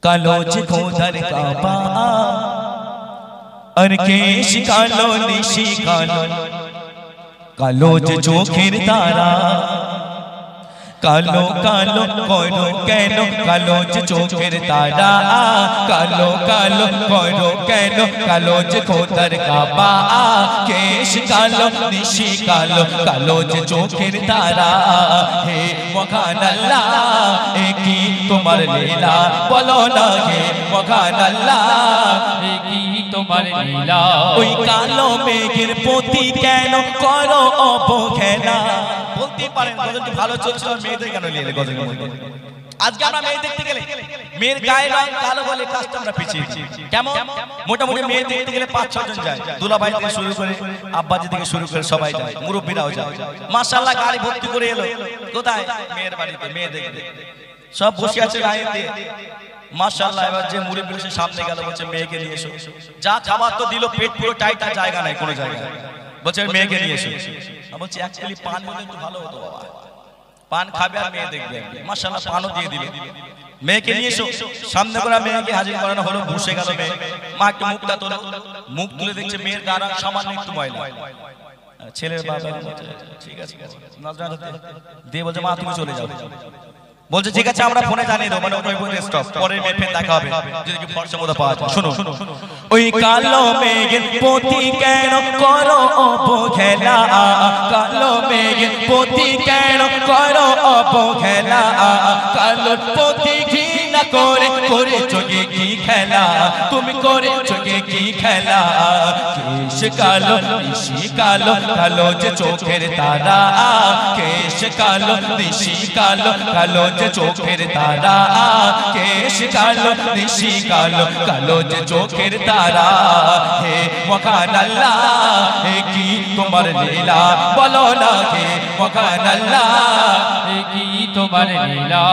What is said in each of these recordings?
কালো যে খোদার কাবা আর কেশ কালো নিশি কালো কালো যে চোখের তারা কালো কালো করো কেন কালো যে চোখের তারা কালো কালো করো কেন কালো যে খোদার কাবা কেশ কালো নিশি কালো কালো যে চোখের তারা হে মহান আল্লাহ এ কি তোমার লীলা বলো না হে মহান আল্লাহ এ কি তোমার লীলা ওই কালো মেঘের প্রতি কেন করো অবহেলা বলতে পারেন গজলটি ভালো চলছিল মেয়েদের কেন নিয়ে এলে গজলের মধ্যে আজকে আমরা মেয়ে দেখতে গেলে মেয়ের গায়ের রং কালো বলে কাজটা আমরা পিছিয়ে কেমন মোটামুটি মেয়ে দেখতে গেলে 5-6 জন যায় দুলাভাই থেকে শুরু করে আব্বাজি থেকে শুরু করে সবাই যায় মুরব্বিরাও যায় মাশাআল্লাহ গাড়ি ভর্তি করে এলো কোথায় মেয়ের বাড়িতে মেয়ে দেখতে সব বসে আছে গায়ে দিয়ে মাশাআল্লাহ এবার যে মুরব্বি সে সামনে গেল বলছে মেয়েকে নিয়ে এসো যা খাবার তো দিল পেট পুরো টাইট আর জায়গা নাই কোনো জায়গায় বলছে মেয়েকে নিয়ে এসো বলছি অ্যাকচুয়ালি পান হলে একটু ভালো হতো বাবা পান খাবে আর মেয়ে দেখবে মাশাআল্লাহ পানও দিয়ে দিল মেয়েকে নিয়ে এসো সামনে করে মেয়েকে হাজির করানো হলো বসে গেল মেয়ে মা একটু মুখটা তোলো মুখ তুলে দেখছে মেয়ের গায়ে সামান্য একটু ময়লা ছেলের বাবা ঠিক আছে নজরানা দিয়ে বলছে মা তুমি চলে যাও বলছে ঠিক আছে আমরা ফোনে জানিয়ে দেব মানে ওই ফোনে স্টপ পরে মেপে দেখা হবে যদি কি ফর্সা মতো পাওয়া যায় শুনো ওই কালো মেঘের প্রতি কেন করো অবহেলা কালো মেঘের প্রতি কেন করো অবহেলা কালোর প্রতি ঘৃণা করে করেছো কি খেলা তুমি করেছো কি খেলা কেশ কালো নিশি কালো কালো যে চোখের তারা কেশ কালো নিশি কালো কালো যে চোখের তারা কেশ কালো নিশি কালো কালো যে চোখের তারা হে মহান আল্লাহ হে কি তোমার লীলা বলো না হে মহান আল্লাহ হে কি তোমার লীলা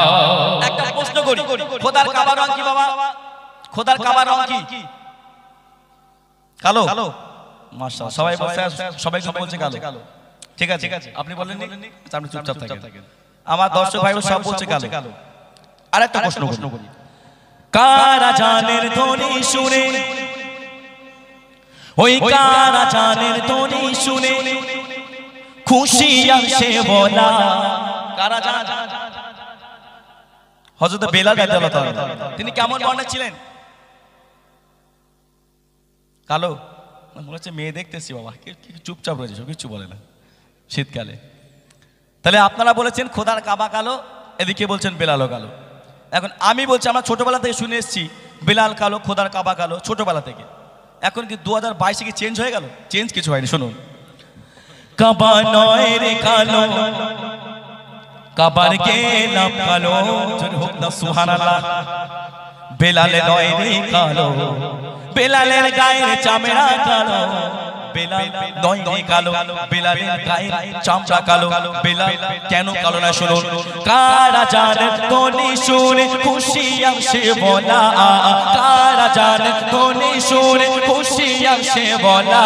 একটা প্রশ্ন করি খোদার কাবার রং কি বাবা খোদার কাবার রং কি কালো মাশাআল্লাহ সবাই বলছে সবাইকে বলছে কালো ঠিক আছে আপনি বলেন নি আপনি চুপচাপ থাকেন আমার দর্শক ভাইরা সব বলছে কালো আরেকটা প্রশ্ন করি কারা জানের ধ্বনি শুনে ওই কারা জানের ধ্বনি শুনে খুশি আসে বলা কারা জান হযরত বেলাল রাদিয়াল্লাহু তাআলা তিনি কেমন বর্ণনা ছিলেন কালো মনে হচ্ছে মেয়ে দেখতেছি বাবা চুপচাপ রয়েছে কিছু বলে না শীতকালে তাহলে আপনারা বলেছেন খোদার কাবা কালো এদিকে বলছেন বেলালও কালো এখন আমি বলছি আমরা ছোটবেলা থেকে শুনে এসেছি বেলাল কালো খোদার কাবা কালো ছোটবেলা থেকে এখন কি 2022 কি চেঞ্জ হয়ে গেল চেঞ্জ কিছু হয়নি শুনুন কাবা নয় রে কালো কাবার গেলাম কালো যদি হোক না সুবহানাল্লাহ বেলাল নয় রে কালো বেলালের গায়ের চামড়া কালো বেলাল নয় রে কালো বেলালের গায়ের চামড়া কালো বেলাল কেন কালো না শুনুন কারা জানে ধ্বনি শুনে খুশি আসে বলা কারা জানে ধ্বনি শুনে খুশি আসে বলা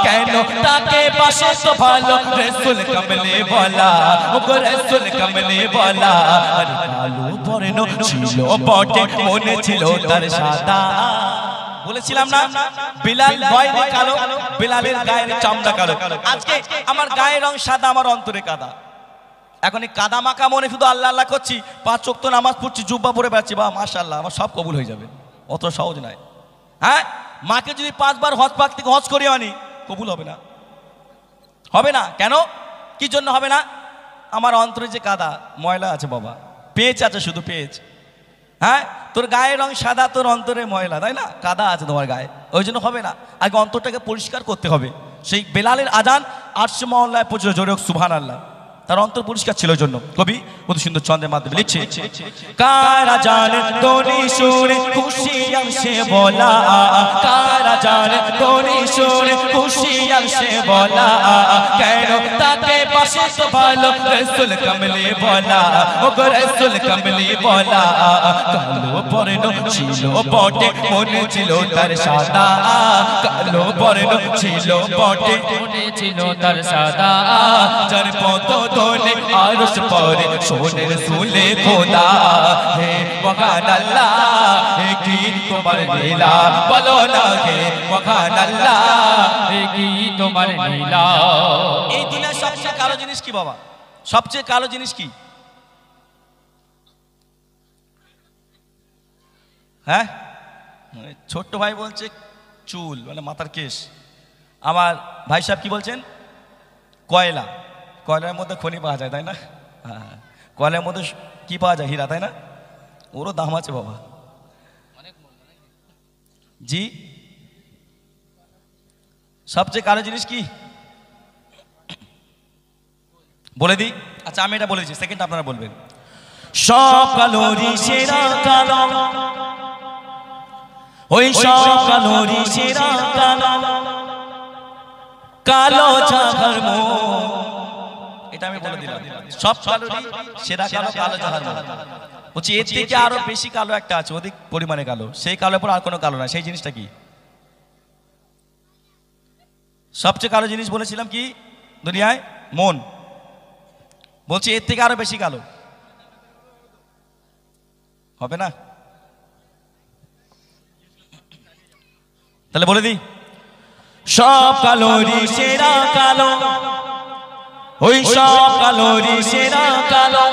কেন তাকে পাশে তো ভালো রাসূল কামলে বলা ওগো রাসূল কামলে বলা আর কালো বর্ণ ছিল বটে মনে ছিল তার সাদা বলেছিলাম না বেলাল নয় রে কালো বেলালের গায়ের চামড়া কালো আজকে আমার গায়ের রং সাদা আমার অন্তরে কাদা এখন এই কাদা মাখা মনে শুধু আল্লাহ আল্লাহ করছি 5 ওয়াক্ত নামাজ পড়ছি জুব্বা পরে বেড়াচ্ছি বা মাশাআল্লাহ আমার সব কবুল হয়ে যাবে অত সহজ নয় হ্যাঁ মাকে যদি 5 বার হজ পাক থেকে হজ করে আনি কবুল হবে না কেন কি জন্য হবে না আমার অন্তরে যে কাদা ময়লা আছে বাবা পেঁচ আছে শুধু পেঁচ হ্যাঁ তোর গায়ের রং সাদা তোর অন্তরে ময়লা তাই না কাদা আছে তোমার গায়ে ওই জন্য হবে না আগে অন্তরটাকে পরিষ্কার করতে হবে সেই বেলালের আজান 800 মহল্লায় পৌঁছে জোরে সুবহানাল্লাহ তার অন্তর পরিষ্কার ছিল জন্য কবি কত সুন্দর ছন্দের মাধ্যমে লিখছে কারা জানে ধ্বনি শুনে খুশি আসে বলা কারা জানে ধ্বনি শুনে খুশি আসে বলা কেন তাকে পাশে তো ভালো রাসূল কামলে বলা ওগো রাসূল কামলে বলা কালো বর্ণ ছিল বটে মনে ছিল তার সাদা কালো বর্ণ ছিল বটে মনে ছিল তার সাদা যার পথ গগনে আরশ পরে শোনে রসূলে খোদা হে মহান আল্লাহ এ কি তোমার লীলা বলো না হে মহান আল্লাহ এ কি তোমার লীলা। এই দুনিয়ার সবচেয়ে কালো জিনিস কি বাবা? সবচেয়ে কালো জিনিস কি? হ্যাঁ, ছোট্ট ভাই বলছে চুল, মানে মাথার কেশ। আমার ভাই সাহেব কি বলছেন? কয়লা। কয়লার মধ্যে খনি পাওয়া যায়, তাই না? হ্যাঁ, কয়লার মধ্যে কি পাওয়া যায়? হীরা, তাই না? ওরও দাম আছে বাবা। জি, সবচেয়ে কালো জিনিস কি বলে দিই? আচ্ছা আমি এটা বলে দিচ্ছি, সেকেন্ড আপনারা বলবেন। সব কালোরই সেরা কালো, ওই সব কালোরই সেরা কালো, কালো জাহার মন। এটা আমি বলে দিলাম, সব কালোরই সেরা কালো, কালো জাহার মন। বলছি এর থেকে আরো বেশি কালো একটা আছে, অধিক পরিমাণে কালো। সেই কালোর পর আর কোনো কালো না, সেই জিনিসটা কি? সবচেয়ে কালো জিনিস বলেছিলাম কি দুনিয়ায়? মন। বলছি এর থেকে আরো বেশি কালো হবে না? তাহলে বলে দিই, সব কালোরই সেরা কালো, ওই সব কালোরই সেরা কালো,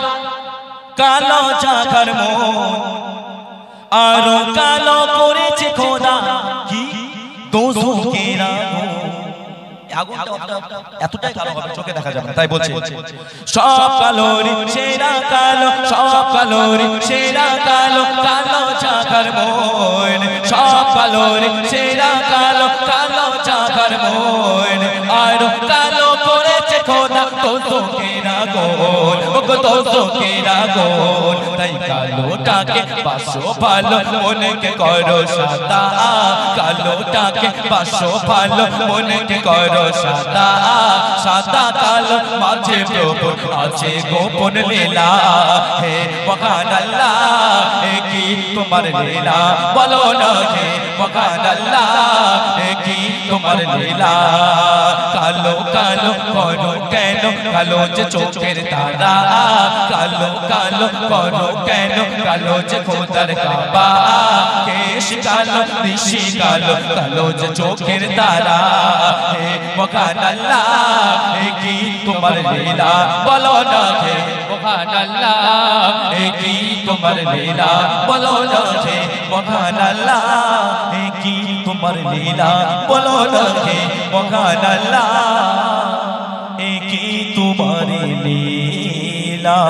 কালো জাগার মন। আরো কালো করেছে খোদা কি দোজখের আগুন। এতটাই কালো হবে চোখে দেখা যাবে না, তাই বলছে সব কালোরই সেরা কালো, সব কালোরই সেরা কালো, কালো জাগার মন। সব কালোরই সেরা কালো, কালো জাগার মন। আরো কালো করেছে খোদা দোজখের আগুন, দোজখের আগুন। তাই কালোটাকে বাসো ভালো, মনকে করো সাদা। কালোটাকে বাসো ভালো, মনকে করো সাদা। সাদা কালো মাঝে প্রভু আছে গোপন লীলা। হে মহান আল্লাহ এ কি তোমার লীলা বলো না হে মহান আল্লাহ এ কি তোমার লীলা। কালো কালো করো কেন কালো যে চোখের তারা, কালো কালো করো কেন কালো যে খোদার কাবা। কেশ কালো নিশি কালো, কালো যে চোখের তারা। হে মহান আল্লাহ এ কি তোমার লীলা বলো না হে মহান আল্লাহ এ কি তোমার লীলা বলো না হে মহান আল্লাহ এ কি তোমার লীলা বলো না হে মহান আল্লাহ এ কি তোমার লীলা।